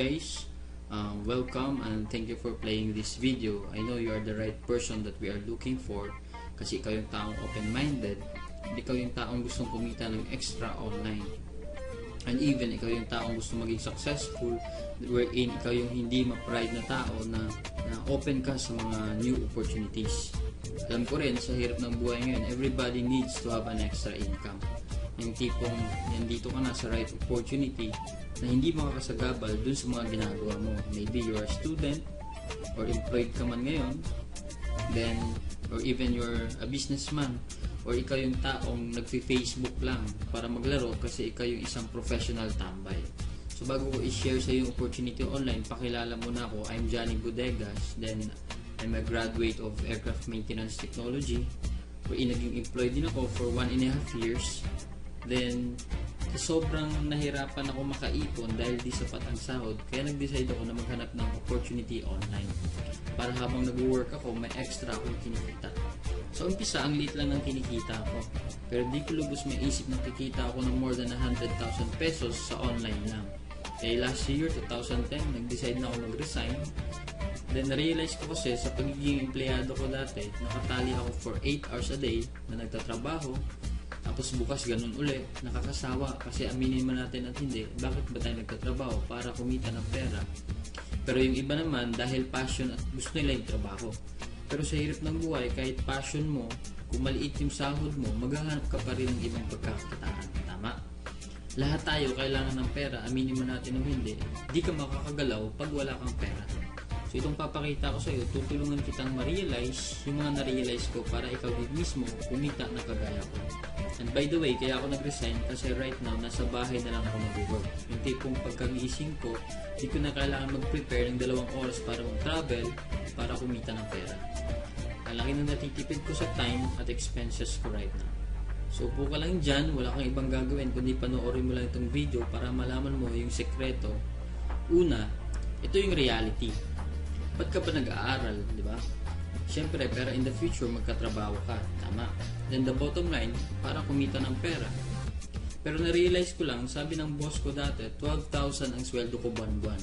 guys, welcome and thank you for playing this video. I know you are the right person that we are looking for kasi ikaw yung taong open-minded, ikaw yung taong gustong kumita ng extra online, and even ikaw yung taong gusto maging successful, wherein ikaw yung hindi ma-pride na tao na open ka sa mga new opportunities. Alam ko rin, sa hirap ng buhay ngayon, everybody needs to have an extra income. Yung tipong nandito ka na sa right opportunity na hindi makakasagabal dun sa mga ginagawa mo. Maybe you're a student or employed ka man ngayon, then or even you're a businessman, or ikaw yung taong nagfi-Facebook lang para maglaro kasi ikaw yung isang professional tambay. So bago ko i-share sa yung opportunity online, pakilala muna ako. I'm Johnny Bodegas, then I'm a graduate of Aircraft Maintenance Technology, wherein naging employed din ako for 1.5 years. Then, sobrang nahirapan ako makaipon dahil di sapat ang sahod, kaya nag-decide ako na maghanap ng opportunity online para habang nag-work ako, may extra akong kinikita. So, umpisa, ang liit lang ng kinikita ko, pero di ko lubos may isip na kikita ako ng more than 100,000 pesos sa online lang. Kaya last year, 2010, nag-decide na ako mag-resign. Then, na-realize ko kasi sa pagiging empleyado ko dati, nakatali ako for 8 hours a day na nagtatrabaho. Tapos bukas ganun ulit, nakakasawa kasi aminin man natin at hindi, bakit ba tayo nagtatrabaho? Para kumita ng pera. Pero yung iba naman, dahil passion at gusto nila yung trabaho. Pero sa hirap ng buhay, kahit passion mo, kung maliit yung sahod mo, maghahanap ka pa rin ng ibang pagkakakitaan. Tama? Lahat tayo kailangan ng pera, aminin man natin o hindi, di ka makakagalaw pag wala kang pera. So itong papakita ko sa iyo, tutulungan kitang ma-realize yung mga na-realize ko para ikaw din mismo kumita na kagaya ko. And by the way, kaya ako nag-resign kasi right now, nasa bahay na lang ako nag-work. Yung tipong pagkagising ko, di ko na kailangan mag-prepare ng 2 oras para mag-travel para kumita ng pera. Ang laki na natitipid ko sa time at expenses ko right now. So upo ka lang dyan, wala kang ibang gagawin kundi panoorin mo lang itong video para malaman mo yung sekreto. Una, ito yung reality. Ba't ka ba nag-aaral, di ba? Siyempre, pero in the future, magkatrabaho ka. Tama. Then the bottom line, para kumita ng pera. Pero na-realize ko lang, sabi ng boss ko dati, 12,000 ang sweldo ko buwan-buwan.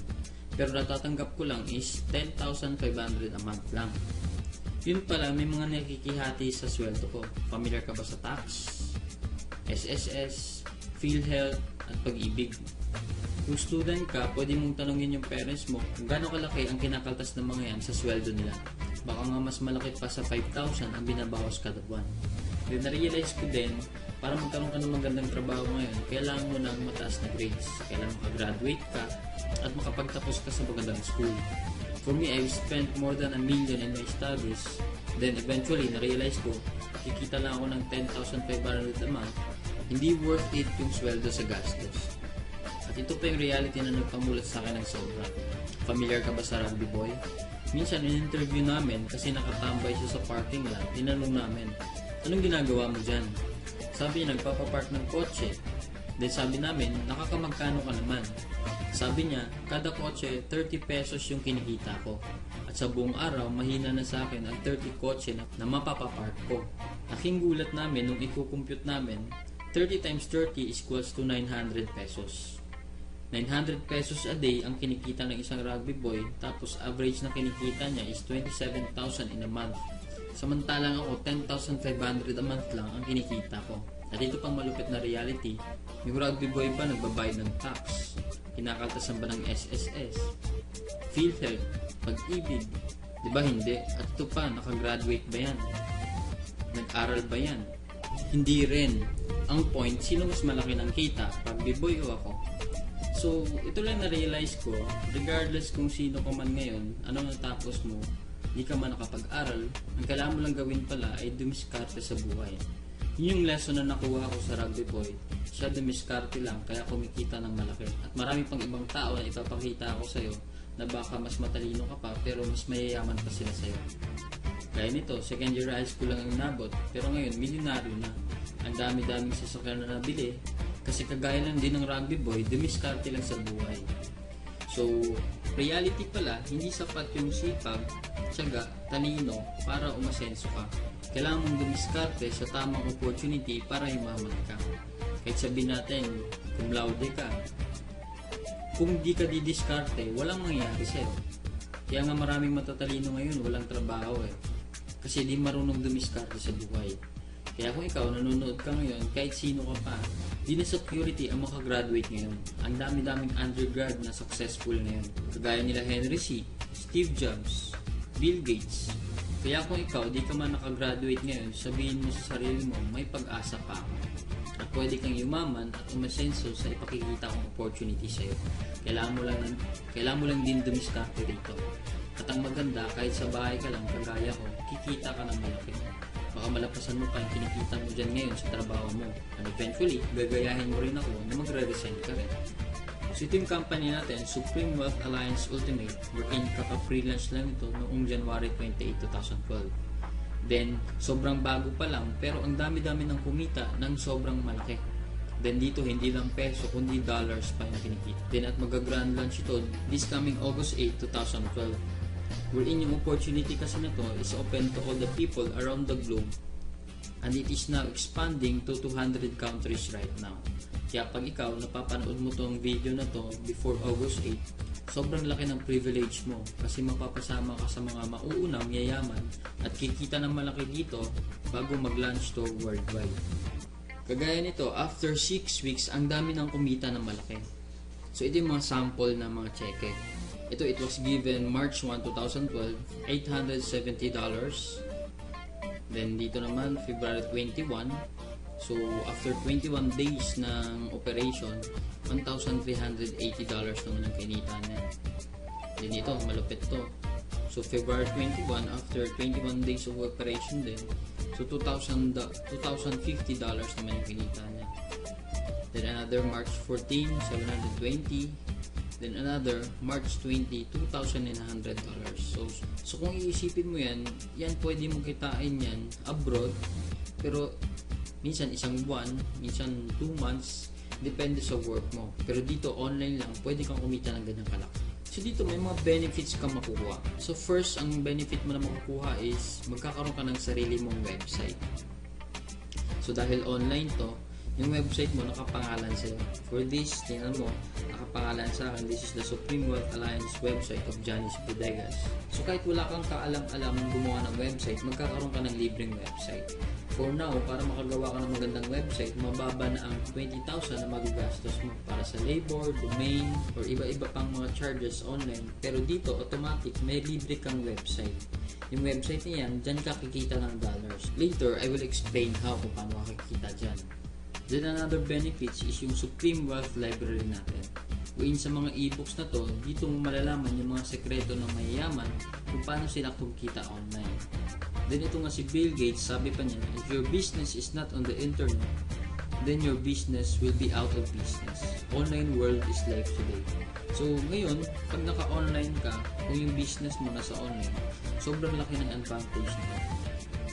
Pero natatanggap ko lang is 10,500 a month lang. Yun pala, may mga nakikihati sa sweldo ko. Familiar ka ba sa tax, SSS, PhilHealth, at Pag-ibig? Kung student ka, pwede mong tanongin yung parents mo kung gaano kalaki ang kinakaltas ng mga yan sa sweldo nila. Baka nga mas malaki pa sa 5,000 ang binabawas kada buwan. Then na-realize ko din, para magkaroon ka ng magandang trabaho ngayon, kailangan mo ng mataas na grades. Kailangan makagraduate ka at makapagtapos ka sa magandang school. For me, I've spent more than $1 million in my studies. Then eventually, na-realize ko, kikita lang ako ng 10,500 a month. Hindi worth it yung sweldo sa gastos. At ito pa yung reality na nagpamulat sa akin ng sobra. Familiar ka ba sa rugby boy? Minsan, in-interview namin kasi nakatambay siya sa parking lot. Tinanong namin, anong ginagawa mo dyan? Sabi niya, nagpapapark ng kotse. Then sabi namin, nakakamagkano ka naman? Sabi niya, kada kotse, 30 pesos yung kinikita ko. At sa buong araw, mahina na sa akin ang 30 kotse na mapapapark ko. Aking gulat namin nung i-compute namin, 30 times 30 equals to 900 pesos. 900 pesos a day ang kinikita ng isang rugby boy, tapos average na kinikita niya is 27,000 in a month. Samantalang ako, 10,500 a month lang ang kinikita ko. At ito pang malupit na reality, yung rugby boy ba nagbabayad ng tax? Kinakaltasan ba ng SSS? PhilHealth? Pag-ibig? Diba hindi? At ito pa, nakagraduate ba yan? Nag-aral ba yan? Hindi rin. Ang point, sino mas malaki ng kita? Rugby boy o ako? So, ito lang na-realize ko, regardless kung sino ka man ngayon, anong natapos mo, di ka man nakapag-aral, ang kailangan mo lang gawin pala ay dumiskarte sa buhay. Yun yung lesson na nakuha ko sa rugby boy. Siya dumiskarte lang, kaya kumikita ng malaki. At marami pang ibang tao na ipapakita ako sa'yo na baka mas matalino ka pa, pero mas mayayaman pa sila sa'yo. Kaya nito, second year high school lang ang nabot, pero ngayon, milyonaryo na. Ang dami-daming sasakyan na nabili, kasi kagaya lang din ng rugby boy, dumiskarte lang sa buhay. So, reality pala, hindi sapat yung sipag, tiyaga, talino para umasenso ka. Kailangan mong dumiskarte sa tamang opportunity para yumaman ka. Kahit sabihin natin, cum laude ka, kung di ka didiskarte, walang mangyayari sa'yo. Kaya nga maraming matatalino ngayon, walang trabaho eh. Kasi di marunong dumiskarte sa buhay. Kaya kung ikaw nanonood ka ngayon, kahit sino ka pa, di na security ang makagraduate ngayon. Ang dami-daming undergrad na successful ngayon. Kagaya nila Henry C., Steve Jobs, Bill Gates. Kaya kung ikaw di ka man nakagraduate ngayon, sabihin mo sa sarili mo, may pag-asa pa ako. At pwede kang yumaman at umasenso sa ipakikita kong opportunity sa'yo. Kailangan mo lang din dumiskarte rito. At ang maganda, kahit sa bahay ka lang, kagaya ko, kikita ka ng malaki. Baka malapasan mo pa yung kinikita mo dyan ngayon sa trabaho mo. And eventually, gagayahin mo rin ako na magre-resign ka rin. So ito yung company natin, Supreme Wealth Alliance Ultimate, wherein kaka-freelance lang ito noong January 28, 2012. Then, sobrang bago pa lang, pero ang dami-dami ng kumita ng sobrang malaki. Then dito, hindi lang peso, kundi dollars pa yung kinikita. Then at mag-grand launch ito this coming August 8, 2012. Wherein yung opportunity kasi na to is open to all the people around the globe. And it is now expanding to 200 countries right now. Kaya pag ikaw napapanood mo tong video na to before August 8, sobrang laki ng privilege mo kasi mapapasama ka sa mga mauunang yayaman at kikita ng malaki dito bago mag-launch to worldwide. Kagaya nito, after 6 weeks, ang dami ng kumita ng malaki. So ito yung mga sample ng mga cheque. Ito, it was given March 1, 2012, $870. Then dito naman, February 21. So, after 21 days ng operation, $1,380 naman yung kinita niya. Then ito, malupit to. So, February 21, after 21 days of operation din, so $2,050 naman yung kinita niya. Then another March 14, $720. Then another March 20, $2,900. So kung iisipin mo yan pwede mong kitain yan abroad, pero minsan isang buwan, minsan 2 months, depende sa work mo. Pero dito online lang, pwede kang kumita ng ganyang kalaki. So dito may mga benefits kang makukuha. So first, ang benefit mo na makukuha is magkakaroon ka ng sarili mong website. So dahil online to, yung website mo nakapangalan sa'yo. For this, tingnan mo, nakapangalan sa akin, this is the Supreme Wealth Alliance website of Johnny's Bodegas. So kahit wala kang kaalam-alam gumawa ng website, magkakaroon ka ng libreng website. For now, para makagawa ka ng magandang website, mababa na ang 20,000 na magagastos mo para sa labor, domain, or iba-iba pang mga charges online. Pero dito, automatic, may libre kang website. Yung website niyan, dyan ka kikita ng dollars. Later, I will explain how kung paano makikita dyan. Then another benefits is yung Supreme Wealth Library natin. Kung sa mga e-books na to, dito mo malalaman yung mga sekreto ng mayayaman kung paano sila kumita online. Then ito nga si Bill Gates, sabi pa niya, if your business is not on the internet, then your business will be out of business. Online world is life today. So ngayon, pag naka-online ka, kung yung business mo nasa online, sobrang laki ng advantage nito.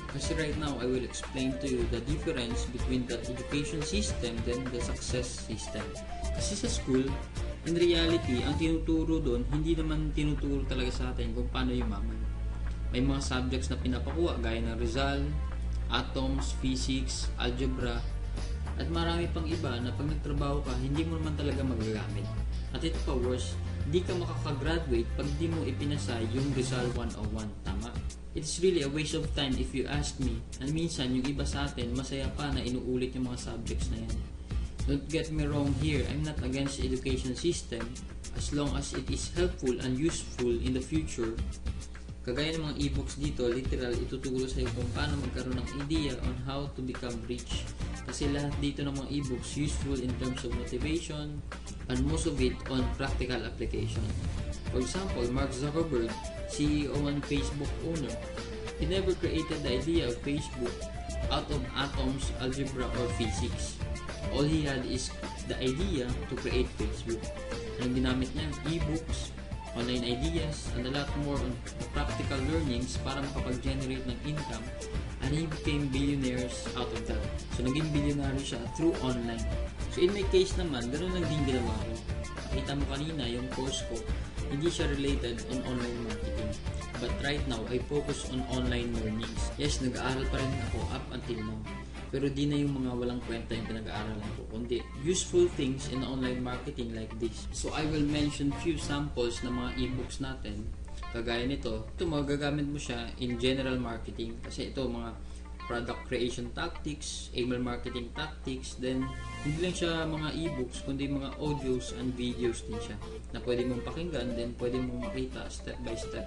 Kasi right now, I will explain to you the difference between the education system and the success system. Kasi sa school, in reality, ang tinuturo doon, hindi naman tinuturo talaga sa atin kung paano yumaman. May mga subjects na pinapakuha gaya ng Rizal, atoms, physics, algebra, at marami pang iba na pag nagtrabaho ka, hindi mo naman talaga magagamit. At ito pa worse, hindi ka makakagraduate pag di mo ipinasa yung Rizal 101, tama? It's really a waste of time if you ask me. And minsan, yung iba sa atin, masaya pa na inuulit yung mga subjects na yan. Don't get me wrong here, I'm not against the education system as long as it is helpful and useful in the future. Kagaya ng mga e-books dito, literal, ituturo sa iyo kung paano magkaroon ng idea on how to become rich. Kasi lahat dito ng mga e-books useful in terms of motivation and most of it on practical application. For example, Mark Zuckerberg, CEO and Facebook owner, he never created the idea of Facebook out of atoms, algebra, or physics. All he had is the idea to create Facebook. Ang ginamit niya, e-books, online ideas, and a lot more on practical learnings para makapag-generate ng income, and he became billionaires out of that. So, naging billionaire siya through online. So, in my case naman, ganoon lang din ginawa ko. Nakita mo kanina, yung course ko, hindi siya related on online marketing. But right now, I focus on online learnings. Yes, nag-aaral pa rin ako up until now. Pero di na yung mga walang kwenta yung pinag-aaralan ko, kundi useful things in online marketing like this. So I will mention few samples ng mga ebooks natin. Kagaya nito, ito magagamit mo siya in general marketing kasi ito mga product creation tactics, email marketing tactics, then hindi lang siya mga ebooks kundi mga audios and videos din siya na pwede mong pakinggan, then pwede mong makita step by step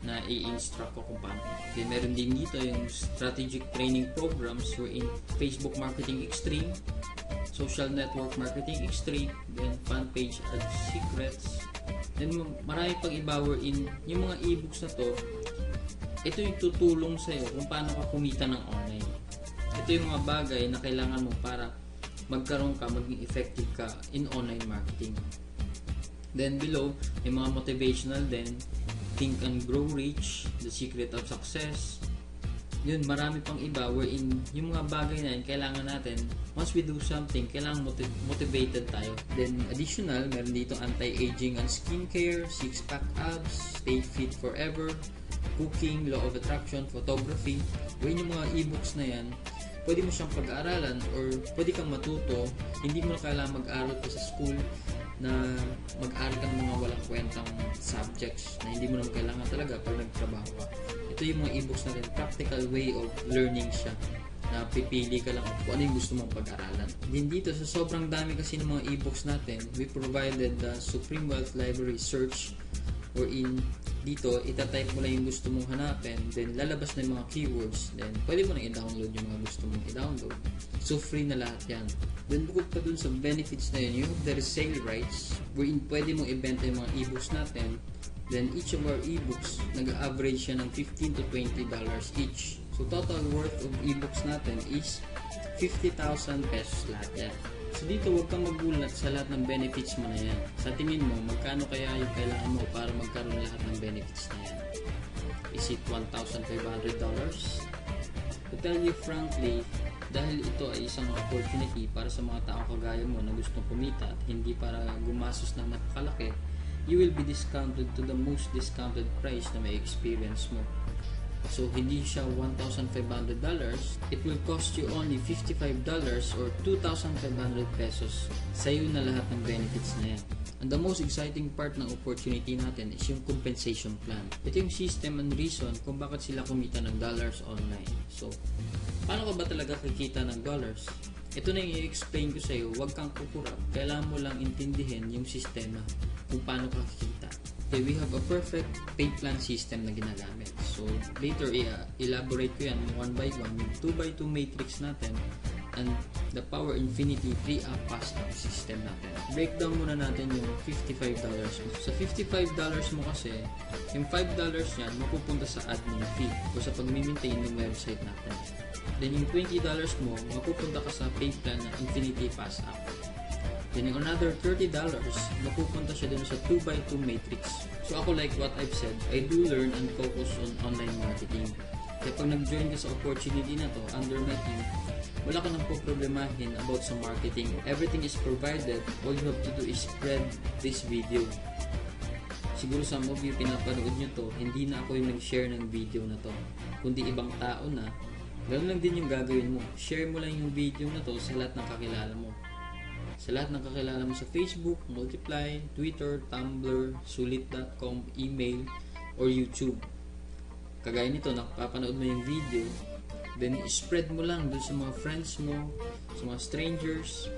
na i-instruct ko kung paano. Then meron din dito yung strategic training programs wherein Facebook Marketing Extreme, Social Network Marketing Extreme, then fan page ad secrets. Then marami pang iba wherein yung mga ebooks na to, ito yung tutulong sa'yo kung paano ka kumita ng online. Ito yung mga bagay na kailangan mo para magkaroon ka, maging effective ka in online marketing. Then below, may mga motivational din, Think and Grow Rich, The Secret of Success. Yun, marami pang iba wherein yung mga bagay na yun, kailangan natin, once we do something, kailangan motivated tayo. Then additional, meron dito anti-aging and skincare, six-pack abs, stay fit forever, cooking, law of attraction, photography. Wherein yung mga ebooks na yan, pwede mo siyang pag-aaralan or pwede kang matuto. Hindi mo na kailangan mag-aral pa sa school na mag-aral ka ng mga walang kwentang subjects na hindi mo naman kailangan talaga pag nagtrabaho ka. Ito yung mga ebooks natin, practical way of learning siya na pipili ka lang kung ano yung gusto mong pag-aralan. Din dito, sa sobrang dami kasi ng mga ebooks natin, we provided the Supreme Wealth Library search wherein dito, itatype mo lang yung gusto mong hanapin, then lalabas na yung mga keywords, then pwede mo na i-download yung mga gusto mong i-download. So, free na lahat yan. Then, bukod pa dun sa benefits na yun, you have the resale rights, wherein pwede mong ibenta yung mga ebooks natin. Then, each of our ebooks, nag-average siya ng $15 to $20 each. So, total worth of ebooks natin is 50,000 pesos lahat yan. So dito, huwag kang magulat sa lahat ng benefits mo na yan. Sa tingin mo, magkano kaya yung kailangan mo para magkaroon lahat ng benefits na yan? Is it $1,500? To tell you frankly, dahil ito ay isang opportunity para sa mga tao kagaya mo na gustong kumita at hindi para gumasos na napakalaki, you will be discounted to the most discounted price na may experience mo. So, hindi siya $1,500. It will cost you only $55 or 2,500 pesos. Sa'yo na lahat ng benefits na yan. And the most exciting part ng opportunity natin is yung compensation plan. Ito yung system and reason kung bakit sila kumita ng dollars online. So, paano ka ba talaga kikita ng dollars? Ito na yung i-explain ko sa'yo. Huwag kang kukurap. Kailangan mo lang intindihin yung sistema kung paano ka kikita. Okay, we have a perfect pay plan system na ginagamit. So, later, elaborate ko yan one by one, yung 2x2 matrix natin, and the Power Infinity 3-up pass-up system natin. Breakdown muna natin yung $55 mo. Sa $55 mo kasi, yung $5 yan, mapupunta sa admin fee o sa pag-maintain ng website natin. Then, yung $20 mo, mapupunta ka sa pay plan na Infinity Pass-up. Then yung another $30, mapupunta siya dun sa 2x2 matrix. So ako, like what I've said, I do learn and focus on online marketing. Kaya pag nag-join ka sa opportunity na to under my team, wala ka nang poproblemahin about sa marketing. Everything is provided. All you have to do is spread this video. Siguro some of you pinapanood nyo to, hindi na ako yung nag-share ng video na to, kundi ibang tao na. Ganoon lang din yung gagawin mo. Share mo lang yung video na to sa lahat ng kakilala mo. Sa lahat ng kakilala mo sa Facebook, Multiply, Twitter, Tumblr, Sulit.com, email, or YouTube. Kagaya nito, nakapapanood mo yung video, then spread mo lang dun sa mga friends mo, sa mga strangers,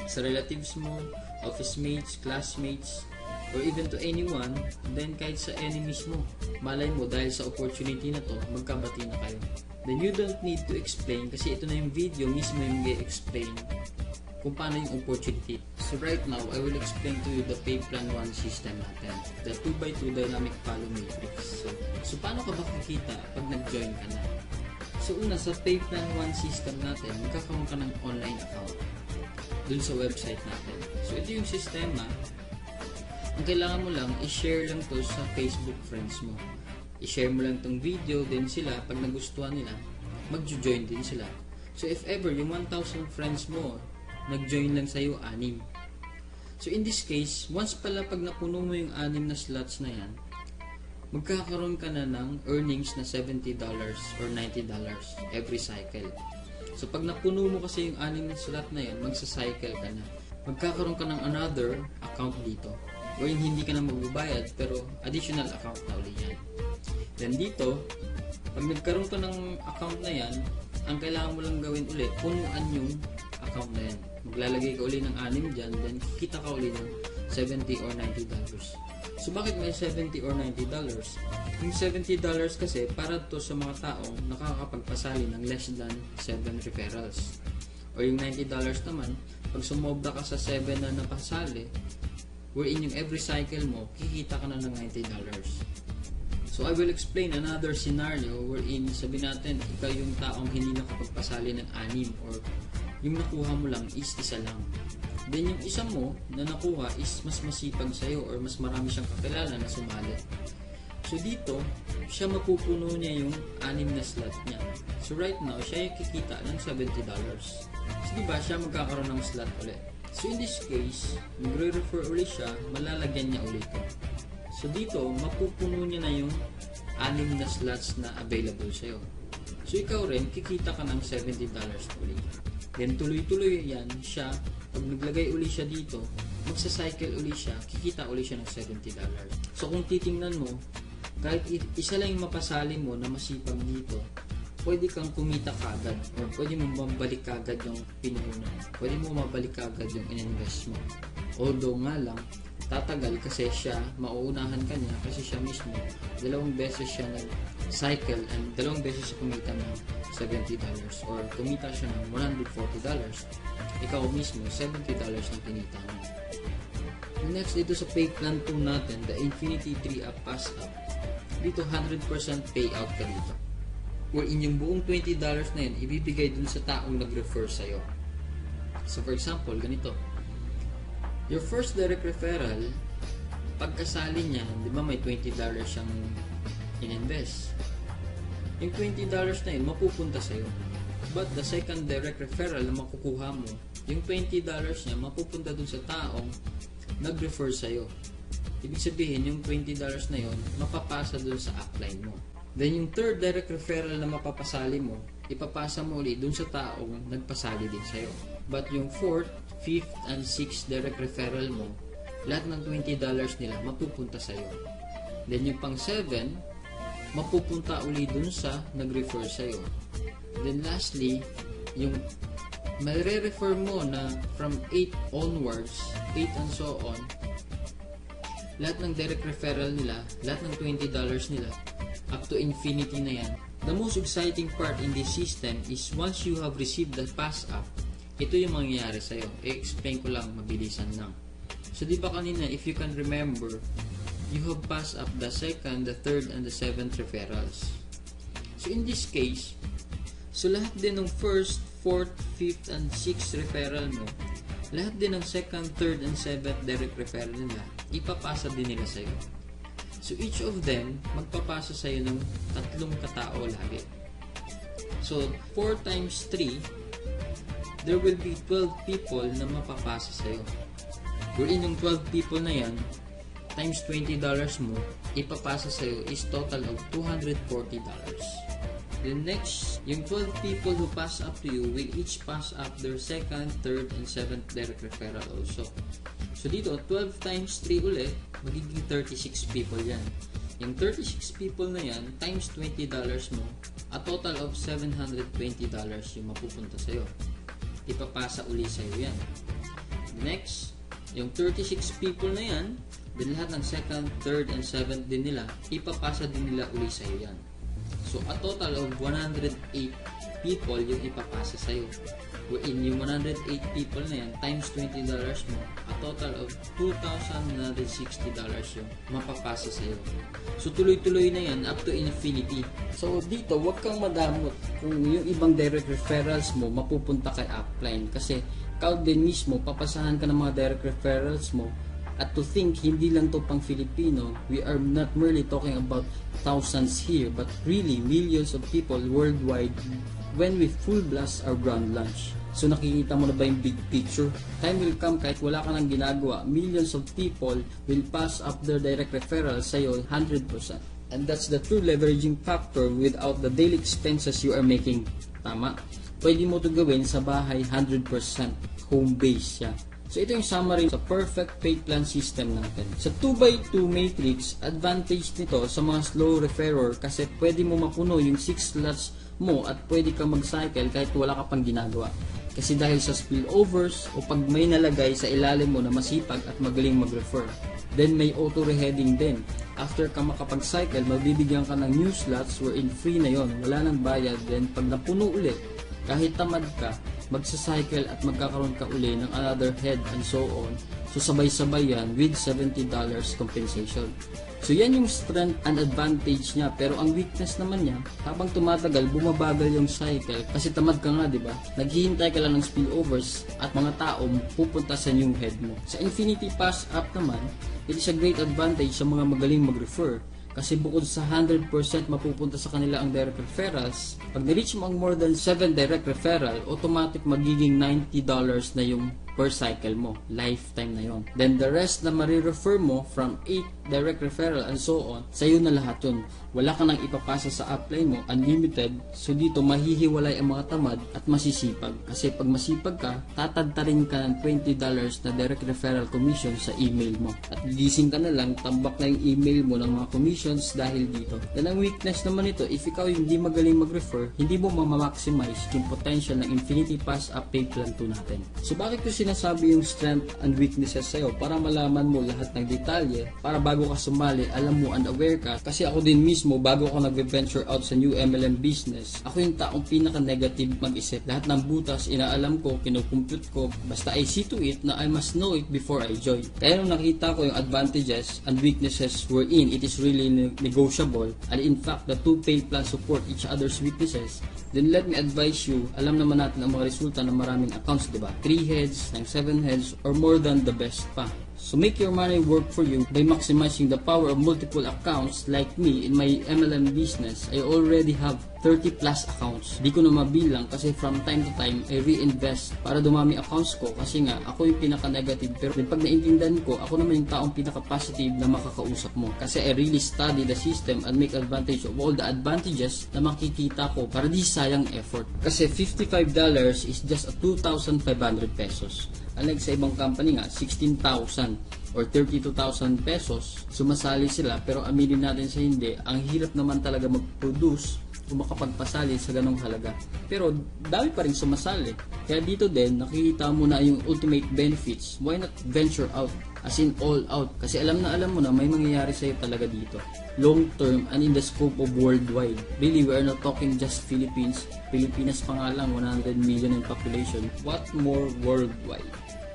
sa relatives mo, office mates, classmates, or even to anyone, then kahit sa enemies mo. Malay mo, dahil sa opportunity na to, magkabati na kayo. Then you don't need to explain kasi ito na yung video, mismo yung i-explain kung paano yung opportunity. So right now, I will explain to you the pay plan 1 system natin. The 2x2 dynamic follow matrix. So paano ka ba kikita pag nag-join ka na? So una, sa pay plan 1 system natin, magkakaroon ka ng online account dun sa website natin. So ito yung sistema. Ang kailangan mo lang, i-share lang to sa Facebook friends mo. I-share mo lang tong video, then sila, pag nagustuhan nila, mag-join din sila. So if ever, yung 1,000 friends mo, nag-join lang sa'yo 6. So in this case, once pala pag napuno mo yung 6 na slots na yan, magkakaroon ka na ng earnings na $70 or $90 every cycle. So pag napuno mo kasi yung 6 na slot na yan, magsa-cycle ka na. Magkakaroon ka ng another account dito. O yung hindi ka na magbabayad, pero additional account na ulit yan. Then dito, pag nagkaroon ka ng account na yan, ang kailangan mo lang gawin ulit, punuan yung account na yan. Maglalagay ka ulit ng 6 dyan, then kikita ka ulit ng $70 or $90. So bakit may $70 or $90? Yung $70 kasi para to sa mga taong nakakapagpasali ng less than 7 referrals. O yung $90 naman, pag sumobra ka sa 7 na napasali, wherein yung every cycle mo, kikita ka na ng $90. So I will explain another scenario wherein sabi natin, ikaw yung taong hindi nakapagpasali ng 6 or yung nakuha mo lang is isa lang. Then yung isa mo na nakuha is mas masipag sa'yo or mas marami siyang kakilala na sumali. So dito, siya mapupuno niya yung 6 na slot niya. So right now, siya yung kikita ng $70. So diba, siya magkakaroon ng slot ulit. So in this case, magre-refer ulit siya, malalagyan niya ulit ito. So dito, mapupuno niya na yung 6 na slots na available sa'yo. So ikaw rin, kikita ka ng $70 ulit. Then tuloy-tuloy yan siya. Pag naglagay uli siya dito, magsa-cycle uli siya, kikita uli siya ng $70. So kung titingnan mo, kahit isa lang yung mapasali mo na masipag dito, pwede kang kumita kagad or pwede mo mabalik kagad yung pinuhunan. Pwede mo mabalik kagad yung in-invest mo. Although nga lang, tatagal kasi siya, mauunahan ka niya kasi siya mismo, 2 beses siya nag-cycle and 2 beses siya kumita ng $70 or kumita siya ng $140. Ikaw mismo, $70 ang kinita mo. Next, dito sa pay plan 2 natin, the Infinity 3-Up Pass Up. Dito, 100% payout ka dito. Wherein yung buong $20 na yun, ibibigay dun sa taong nag-refer sa'yo. So, for example, ganito. Your first direct referral, pagkasali niya, di ba may $20 siyang in-invest. Yung $20 na yun, mapupunta sa'yo. But the second direct referral na makukuha mo, yung $20 niya, mapupunta dun sa taong nag-refer sa'yo. Ibig sabihin, yung $20 na yun, mapapasa dun sa upline mo. Then yung third direct referral na mapapasali mo, ipapasa mo ulit dun sa taong nagpasali din sa'yo. But yung fourth, fifth, and sixth direct referral mo, lahat ng $20 nila mapupunta sa'yo. Then yung pang 7, mapupunta uli dun sa nag-refer sa'yo. Then lastly, yung mare-refer mo na from 8 onwards, 8 and so on, lahat ng direct referral nila, lahat ng $20 nila, up to infinity na yan. The most exciting part in this system is once you have received the pass up, ito yung mangyayari sa'yo. I-explain ko lang, mabilisan lang. So di ba kanina, if you can remember, you have passed up the second, the third, and the 7th referrals. So in this case, so lahat din ng first, 4th, 5th, and 6th referral mo, lahat din ng second, third, and 7th direct referral nila, ipapasa din nila sa'yo. So each of them, magpapasa sa'yo ng 3 katao lagi. So 4 times 3, there will be 12 people na mapapasa sa'yo. Wherein yung 12 people na yan, times $20 mo, ipapasa sa'yo is total of $240. The next, yung 12 people who pass up to you will each pass up their second, third, and 7th direct referral also. So dito, 12 times 3 ulit, magiging 36 people yan. Yung 36 people na yan, times $20 mo, a total of $720 yung mapupunta sa'yo. Ipapasa uli sa'yo yan. Next, yung 36 people na yan, din lahat ng second, third, and 7th din nila, ipapasa din nila uli sa'yo yan. So, a total of 108 people yung ipapasa sa'yo. Wherein yung 108 people na yan, times $20 mo, a total of $2,960 yung mapapasa sa'yo. So, tuloy-tuloy na yan up to infinity. So, dito, huwag kang madamot kung yung ibang direct referrals mo mapupunta kay upline. Kasi, ikaw din mismo, papasahan ka ng mga direct referrals mo. At to think, hindi lang to pang Filipino, we are not merely talking about thousands here, but really millions of people worldwide when we full blast our grand launch. So nakikita mo na ba yung big picture? Time will come kahit wala ka nang ginagawa, millions of people will pass up their direct referrals sa'yo 100%. And that's the true leveraging factor without the daily expenses you are making. Tama? pwede mo ito gawin sa bahay 100% home base siya. So ito yung summary sa perfect pay plan system natin. Sa 2x2 matrix, advantage nito sa mga slow referrer kasi pwede mo mapuno yung 6 slots mo at pwede ka mag-cycle kahit wala ka pang ginagawa. Kasi dahil sa spillovers o pag may nalagay sa ilalim mo na masipag at magaling mag-refer. Then may auto reheading din. After ka makapag-cycle, mabibigyan ka ng new slots wherein free na yon, wala nang bayad. Then pag napuno ulit, kahit tamad ka, magsa-cycle at magkakaroon ka uli ng another head and so on. So sabay-sabay yan with $70 compensation. So yan yung strength and advantage niya, pero ang weakness naman niya, habang tumatagal bumabagal yung cycle kasi tamad ka nga, 'di ba? Naghihintay ka lang ng spillovers at mga tao pupunta sa new head mo. Sa Infinity Pass app naman, it is a great advantage sa mga magaling mag-refer. Kasi bukod sa 100% mapupunta sa kanila ang direct referrals, pag na-reach mo ang more than 7 direct referral, automatic magiging $90 na yung per cycle mo. Lifetime na yon. Then the rest na marirefer mo from 8 direct referral and so on, sa'yo na lahat yun. Wala ka nang ipapasa sa upline mo, unlimited. So dito mahihiwalay ang mga tamad at masisipag. Kasi pag masipag ka, tatadtarin ka ng $20 na direct referral commission sa email mo. At gising ka na lang, tambak na yung email mo ng mga commissions dahil dito. Then ang weakness naman ito, if ikaw yung hindi magaling mag-refer, hindi mo ma-maximize yung potential ng Infinity Pass App Pay Plan 2 natin. So bakit ko sinasabi yung strength and weaknesses sa'yo? Para malaman mo lahat ng detalye, para bago ka sumali, alam mo and aware ka. Kasi ako din mismo, bago ako nag-venture out sa new MLM business, ako yung taong pinaka-negative mag-isip. Lahat ng butas, inaalam ko, kinukumpute ko, basta I see to it na I must know it before I join. Kaya nung nakita ko yung advantages and weaknesses wherein it is really negotiable, and in fact, the two pay plans support each other's weaknesses, then let me advise you, alam naman natin ang mga resulta ng maraming accounts, diba? 3 heads, 7 heads, or more than the best pa. So make your money work for you by maximizing the power of multiple accounts. Like me, in my MLM business, I already have 30 plus accounts. Di ko na mabilang kasi from time to time, I reinvest para dumami accounts ko kasi nga, ako yung pinaka-negative. Pero pag naintindihan ko, ako naman yung taong pinaka-positive na makakausap mo. Kasi I really study the system and make advantage of all the advantages na makikita ko para di sayang effort. Kasi $55 is just a 2,500 pesos. Unlike sa ibang company nga, 16,000 or 32,000 pesos, sumasali sila. Pero aminin natin sa hindi, ang hirap naman talaga mag-produce o makapagpasali sa ganong halaga. Pero dami pa rin sumasali. Kaya dito din, nakikita mo na yung ultimate benefits. Why not venture out? As in all out. Kasi alam mo na may mangyayari sa'yo talaga dito. Long term and in the scope of worldwide. Really, we are not talking just Philippines. Pilipinas pa nga lang, 100 million in population. What more worldwide?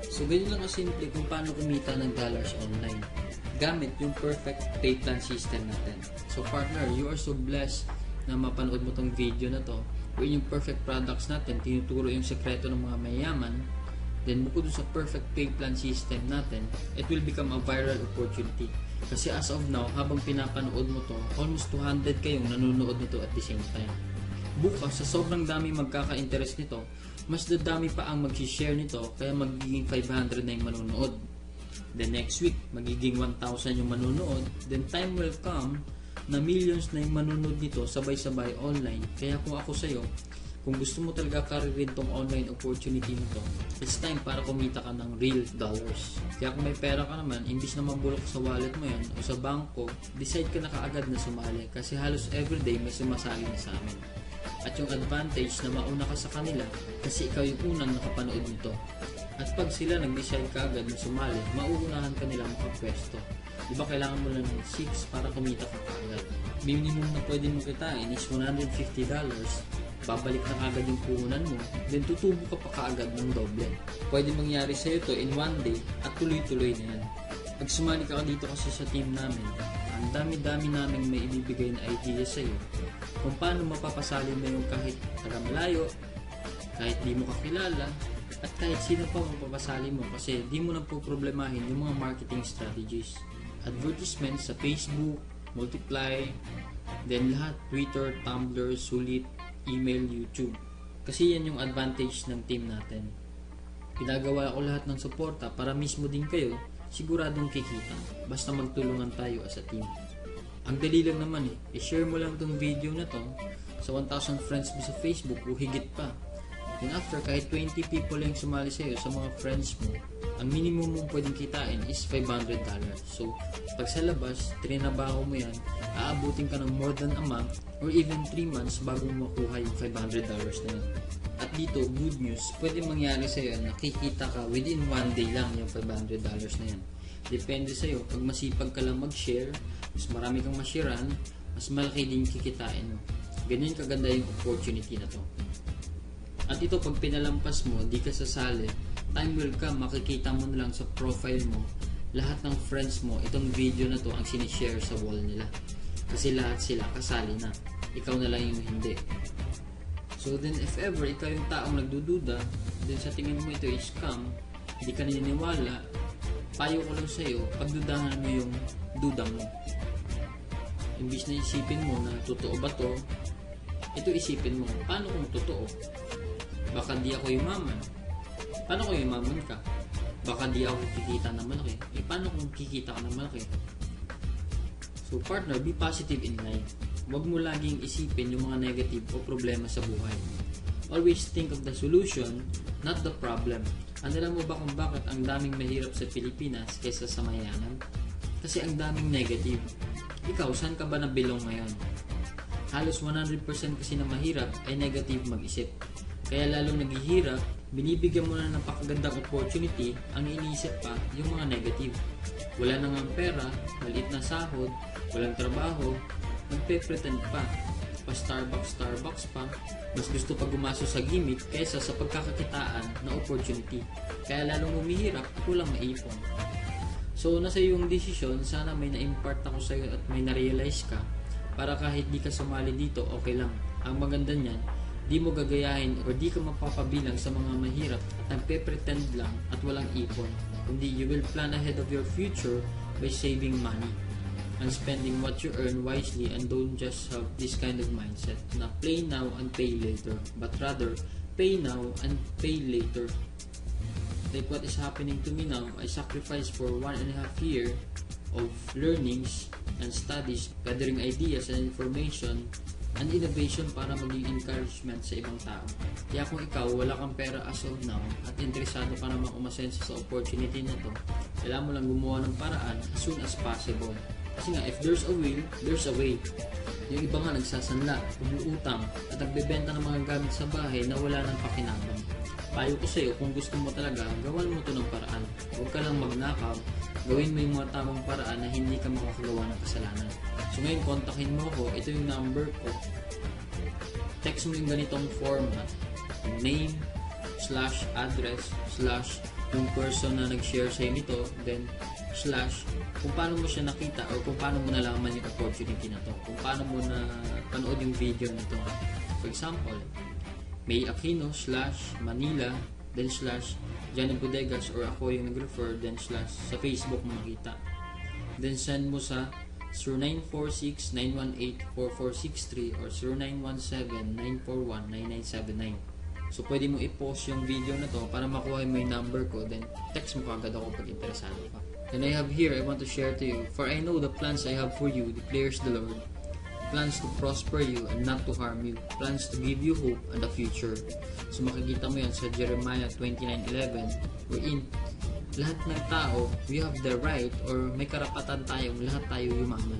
So, ganyan lang kasimple kung paano kumita ng dollars online. Gamit yung perfect pay plan system natin. So, partner, you are so blessed na mapanood mo tong video na to. Kung yung perfect products natin, tinuturo yung sekreto ng mga mayayaman. Then, bukod sa perfect pay plan system natin, it will become a viral opportunity. Kasi as of now, habang pinapanood mo to, almost 200 kayong nanonood nito at the same time. Bukas, sa sobrang dami magkaka-interest nito, mas dadami pa ang mag-share nito, kaya magiging 500 na yung manonood. The next week, magiging 1,000 yung manonood. Then time will come na millions na yung manonood nito sabay-sabay online. Kaya kung ako sa'yo, kung gusto mo talaga karirin tong online opportunity nito, it's time para kumita ka ng real dollars. Kaya kung may pera ka naman, imbis na mabulok sa wallet mo yan o sa bangko, decide ka na kaagad na sumali kasi halos everyday may sumasali na sa amin. At yung advantage na mauna ka sa kanila kasi ikaw yung unang nakapanood nito. At pag sila nag-decide kaagad na sumali, mauunahan ka nila makapwesto. Diba kailangan mo lang ng 6 para kumita ka kaagad. Minimum na pwede mong kitain is $150. Babalik na kaagad yung puhunan mo, then tutubo ka pa kaagad ng doble. Pwede mangyari sa ito in one day at tuloy-tuloy na yan. Pag sumali ka dito kasi sa team namin, ang dami-dami namin may ibibigay na idea sa iyo kung paano mapapasali mo yung kahit taga malayo, kahit di mo kakilala, at kahit sino pa mapapasali mo kasi di mo na po problemahin yung mga marketing strategies. Advertisement sa Facebook, Multiply, then lahat, Twitter, Tumblr, Sulit, email, YouTube. Kasi yan yung advantage ng team natin. Pinagawa ko lahat ng suporta para mismo din kayo siguradong kikita. Basta magtulungan tayo as a team. Ang dali lang naman i-share mo lang tong video na to sa 1,000 friends mo sa Facebook o higit pa. Then after, kahit 20 people yung sumali sa'yo sa mga friends mo, ang minimum mong pwedeng kitain is $500. So, pag sa labas, trinabaho mo yan, aabutin ka ng more than a month or even 3 months bago mo makuha yung $500 na yun. At dito, good news, pwede mangyari sa'yo na nakikita ka within 1 day lang yung $500 na yan. Depende sa'yo, pag masipag ka lang mag-share, mas marami kang mashiran, mas malaki din kikitain mo. Ganyan kaganda yung opportunity na to. At ito, pag pinalampas mo, di ka sasali, time will come, makikita mo na lang sa profile mo, lahat ng friends mo, itong video na to ang sinishare sa wall nila. Kasi lahat sila kasali na. Ikaw na lang yung hindi. So then, if ever, ikaw yung taong nagdududa, then sa tingin mo ito is scam, hindi ka naniniwala, payo ko lang sa'yo, pagdudahan mo yung duda mo. Imbis na isipin mo na totoo ba to, ito isipin mo, paano kung totoo? Baka di ako yumaman. Paano kung yumaman ka? Baka di ako kikita ng malaki. Paano kung kikita ka ng malaki? So partner, be positive in life. Huwag mo laging isipin yung mga negative o problema sa buhay. Always think of the solution, not the problem. Alam mo ba kung bakit ang daming mahirap sa Pilipinas kaysa sa mayaman? Kasi ang daming negative. Ikaw, saan ka ba nabilong ngayon? Halos 100% kasi na mahirap ay negative mag-isip. Kaya lalong naghihirap, binibigyan mo na ng napakagandang opportunity, ang iniisip pa yung mga negative. Wala nang ang pera, maliit na sahod, walang trabaho, nagpe-pretend pa. Pa-Starbucks pa, mas gusto pa gumastos sa gimmick kaysa sa pagkakakitaan na opportunity. Kaya lalong humihirap at walang maipon. So, nasa iyong desisyon, sana may na-impart ako sa iyo at may na-realize ka para kahit di ka sumali dito, okay lang. Ang maganda niyan, di mo gagayahin o di ka mapapabilang sa mga mahirap at nagpe-pretend lang at walang ipon. Kundi you will plan ahead of your future by saving money and spending what you earn wisely, and don't just have this kind of mindset na play now and pay later, but rather pay now and pay later. Like what is happening to me now, I sacrificed for 1.5 years of learnings and studies, gathering ideas and information and innovation para maging encouragement sa ibang tao. Kaya kung ikaw wala kang pera as of now at interesado ka namang umasenso sa opportunity na to, kailangan mo lang gumawa ng paraan as soon as possible. Kasi nga, if there's a will, there's a way. Yung iba nga nagsasanla, umuutang, at nagbebenta ng mga gamit sa bahay na wala nang pakinabang. Payo ko sa'yo, kung gusto mo talaga, gawan mo to ng paraan. Huwag ka lang magnakaw, gawin mo yung mga tamang paraan na hindi ka makakagawa ng kasalanan. So ngayon, kontakin mo ako, ito yung number ko. Text mo yung ganitong format, name, /address, yung person na nag-share sa'yo nito, then / kung paano mo siya nakita or kung paano mo nalaman yung opportunity na to, kung paano mo na panood yung video na to. For example, May Aquino /Manila, then Johnny Bodegas, or ako yung nag-refer, then / sa Facebook mo makita. Then send mo sa 0946-918-4463 or 0917-941-9979. So pwede mo i-post yung video na to para makuha mo yung number ko, then text mo kagad ako pag interesado ka. And I have here, I want to share to you, for I know the plans I have for you, declares the Lord, plans to prosper you and not to harm you, plans to give you hope and a future. So makikita mo yan sa Jeremiah 29:11, wherein lahat ng tao, we have the right or may karapatan tayong lahat tayo yumaman.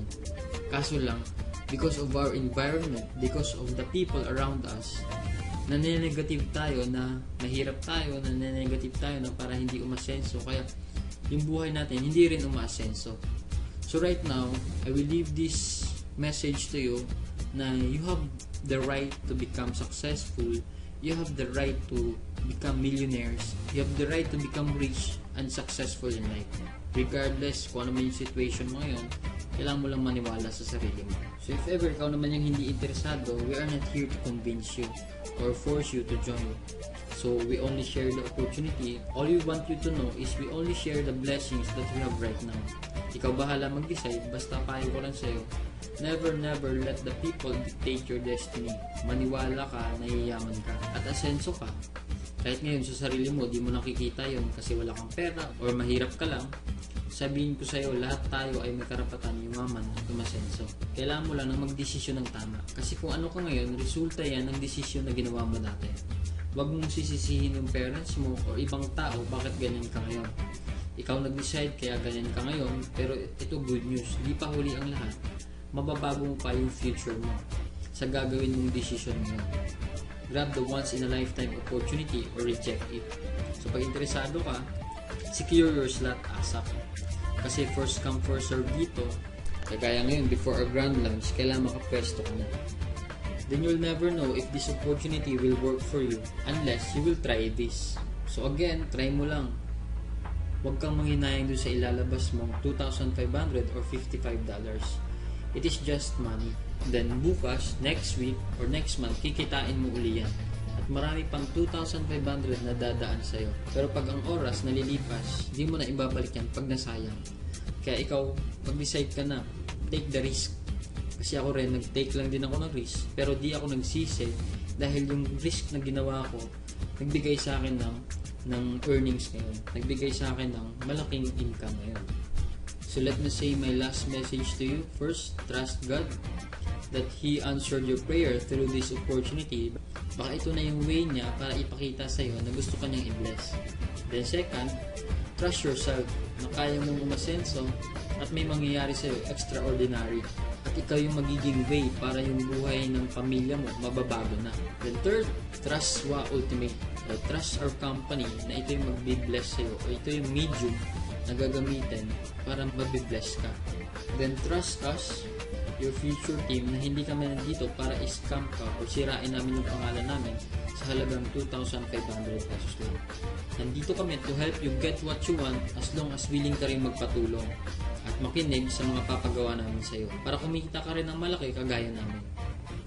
Kaso lang, because of our environment, because of the people around us, nanene-negative tayo na mahirap tayo, nanene-negative tayo na para hindi umasenso, kaya yung buhay natin hindi rin umaasenso. So right now, I will leave this message to you na you have the right to become successful, you have the right to become millionaires, you have the right to become rich and successful in life. Regardless kung ano man yung situation mo ngayon, kailangan mo lang maniwala sa sarili mo. So if ever ikaw naman yung hindi interesado, we are not here to convince you or force you to join. So we only share the opportunity. All we want you to know is we only share the blessings that we have right now. Ikaw bahala mag-decide, basta payo ko lang sa'yo, never let the people dictate your destiny. Maniwala ka, nahiyaman ka, at asenso ka. Kahit ngayon sa sarili mo, di mo nakikita yun kasi wala kang pera or mahirap ka lang, sabihin ko sa'yo, lahat tayo ay may karapatan yumaman at umasenso. Kailangan mo lang na magdesisyon ng tama. Kasi kung ano ka ngayon, resulta yan ng desisyon na ginawa mo dati. Huwag mong sisisihin yung parents mo o ibang tao bakit ganyan ka ngayon. Ikaw nag-decide kaya ganyan ka ngayon, pero ito good news, di pa huli ang lahat. Mababago mo pa yung future mo sa gagawin mong decision mo. Grab the once in a lifetime opportunity or reject it. So pag interesado ka, secure your slot ASAP. Kasi first come first serve dito. Kagaya ngayon, before our grand launch, kailangan makapwesto ka na. Then you'll never know if this opportunity will work for you unless you will try this. So again, try mo lang. Huwag kang manghinayang doon sa ilalabas mong $2,500 or $55. It is just money. Then bukas, next week, or next month, kikitain mo uli yan. At marami pang 2,500 na dadaan sa'yo. Pero pag ang oras nalilipas, di mo na ibabalik yan pag nasayang. Kaya ikaw, mag-decide ka na, take the risk. Kasi ako rin, nag-take lang din ako ng risk. Pero di ako nagsisi dahil yung risk na ginawa ko, nagbigay sa akin ng earnings ngayon. Nagbigay sa akin ng malaking income ngayon. So let me say my last message to you. First, trust God that He answered your prayer through this opportunity. Baka ito na yung way niya para ipakita sa'yo na gusto ka niyang i-bless. Then second, trust yourself na kaya mong umasenso at may mangyayari sa'yo extraordinary. At ikaw yung magiging way para yung buhay ng pamilya mo mababago na. Then third, trust WA Ultimate. Trust our company na ito yung magbi-bless sa'yo o ito yung medium na gagamitin para magbi-bless ka. Then trust us, your future team, na hindi kami nandito para i-scam ka o sirain namin yung pangalan namin sa halagang 2,500 pesos lang. Nandito kami to help you get what you want as long as willing ka rin magpatulong at makinig sa mga papagawa namin sa iyo para kumikita ka rin ng malaki kagaya namin.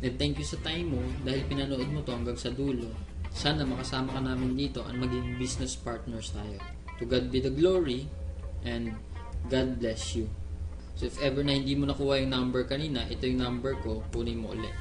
And thank you sa time mo dahil pinanood mo to hanggang sa dulo. Sana makasama ka namin dito at maging business partners tayo. To God be the glory and God bless you. So if ever na hindi mo nakuha yung number kanina, ito yung number ko, kunin mo ulit.